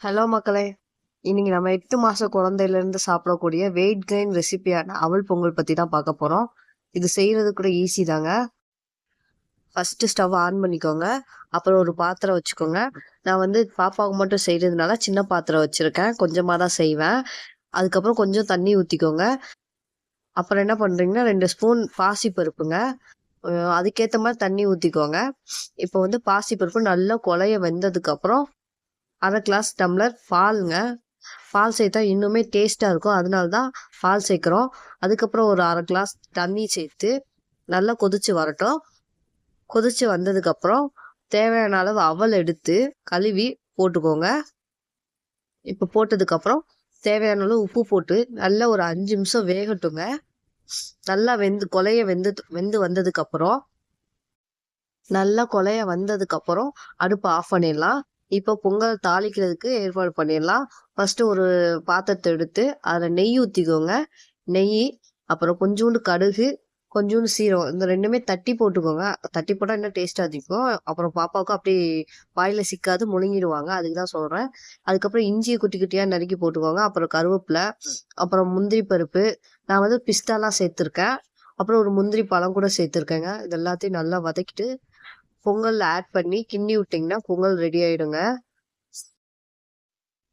Hello மக்களே! இன்னைக்கு நம்ம 8 மாச குழந்தையிலேருந்து சாப்பிடக்கூடிய வெயிட் கெயின் ரெசிபியான அவல் பொங்கல் பத்தி தான் பார்க்க போறோம். இது செய்யறது கூட ஈஸி தாங்க. ஃபர்ஸ்ட் ஸ்டவ் ஆன் பண்ணிக்கோங்க. அப்புறம் ஒரு பாத்திரம் வச்சுக்கோங்க. நான் வந்து பாப்பாவுக்கு மட்டும் செய்யறதுனால சின்ன பாத்திரம் வச்சிருக்கேன். கொஞ்சமா தான் செய்வேன். அதுக்கப்புறம் கொஞ்சம் தண்ணி ஊத்திக்கோங்க. அப்புறம் என்ன பண்றீங்கன்னா 2 ஸ்பூன் பாசி பருப்புங்க. அதுக்கேத்த மாதிரி தண்ணி ஊத்திக்கோங்க. இப்போ வந்து பாசி பருப்பு நல்லா கொழைய வெந்ததுக்கு அப்புறம் 1/2 கிளாஸ் டம்ளர் பாலுங்க. பால் சேர்த்தா இன்னுமே டேஸ்ட்டாக இருக்கும். அதனால தான் பால் சேர்க்குறோம். அதுக்கப்புறம் ஒரு 1/2 கிளாஸ் தண்ணி சேர்த்து நல்லா கொதிச்சு வரட்டும். கொதிச்சு வந்ததுக்கப்புறம் தேவையான அளவு அவல் எடுத்து கழுவி போட்டுக்கோங்க. இப்போ போட்டதுக்கப்புறம் தேவையான அளவு உப்பு போட்டு நல்லா ஒரு 5 நிமிஷம் வேகட்டுங்க. நல்லா கொலைய வெந்து வந்ததுக்கப்புறம் நல்லா கொலைய வந்ததுக்கப்புறம் அடுப்பை ஆஃப் பண்ணிடலாம். இப்போ பொங்கல் தாளிக்கிறதுக்கு ஏற்பாடு பண்ணிடலாம். ஃபர்ஸ்ட் ஒரு பாத்திரத்தை எடுத்து அதில் நெய் ஊற்றிக்கோங்க. நெய், அப்புறம் கொஞ்சோண்டு கடுகு, கொஞ்சோண்டு சீரகம், இந்த ரெண்டுமே தட்டி போட்டுக்கோங்க. தட்டி போட்டால் இன்னும் டேஸ்ட் அதிகம். அப்புறம் பாப்பாவுக்கும் அப்படியே வாயில சிக்காது, முழுங்கிடுவாங்க. அதுக்கு தான் சொல்கிறேன். அதுக்கப்புறம் இஞ்சியை குட்டி குட்டியாக நறுக்கி போட்டுக்கோங்க. அப்புறம் கருவேப்பிலை, அப்புறம் முந்திரி பருப்பு, நான் வந்து பிஸ்தாலாம் சேர்த்துருக்கேன். அப்புறம் ஒரு முந்திரி பழம் கூட சேர்த்துருக்கேங்க. இது எல்லாத்தையும் நல்லா வதக்கிட்டு பொங்கல் ஆட் பண்ணி கிண்டி விட்டிங்கன்னா பொங்கல் ரெடி ஆயிடுங்க.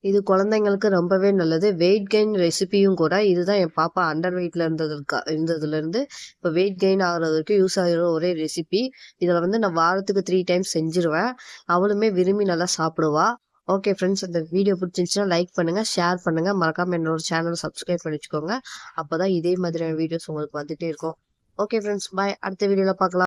இது குழந்தைங்களுக்கு ரொம்பவே நல்லது. வெயிட் கெயின் ரெசிபியும் கூட. இதுதான் என் பாப்பா அண்டர் வெயிட்ல இருந்ததுலேருந்து இப்போ வெயிட் கெயின் ஆகுறதுக்கு யூஸ் ஆகிற ஒரே ரெசிபி. இதில் வந்து நான் வாரத்துக்கு 3 டைம்ஸ் செஞ்சிருவேன். அவளுமே விரும்பி நல்லா சாப்பிடுவா. ஓகே ஃப்ரெண்ட்ஸ், இந்த வீடியோ பிடிச்சிருந்துச்சுன்னா லைக் பண்ணுங்க, ஷேர் பண்ணுங்க, மறக்காம என்னோட சேனல் சப்ஸ்கிரைப் பண்ணி வச்சுக்கோங்க. அப்போதான் இதே மாதிரியான வீடியோஸ் உங்களுக்கு வந்துட்டே இருக்கும். ஓகே ஃப்ரெண்ட்ஸ், பாய். அடுத்த வீடியோல பார்க்கலாம்.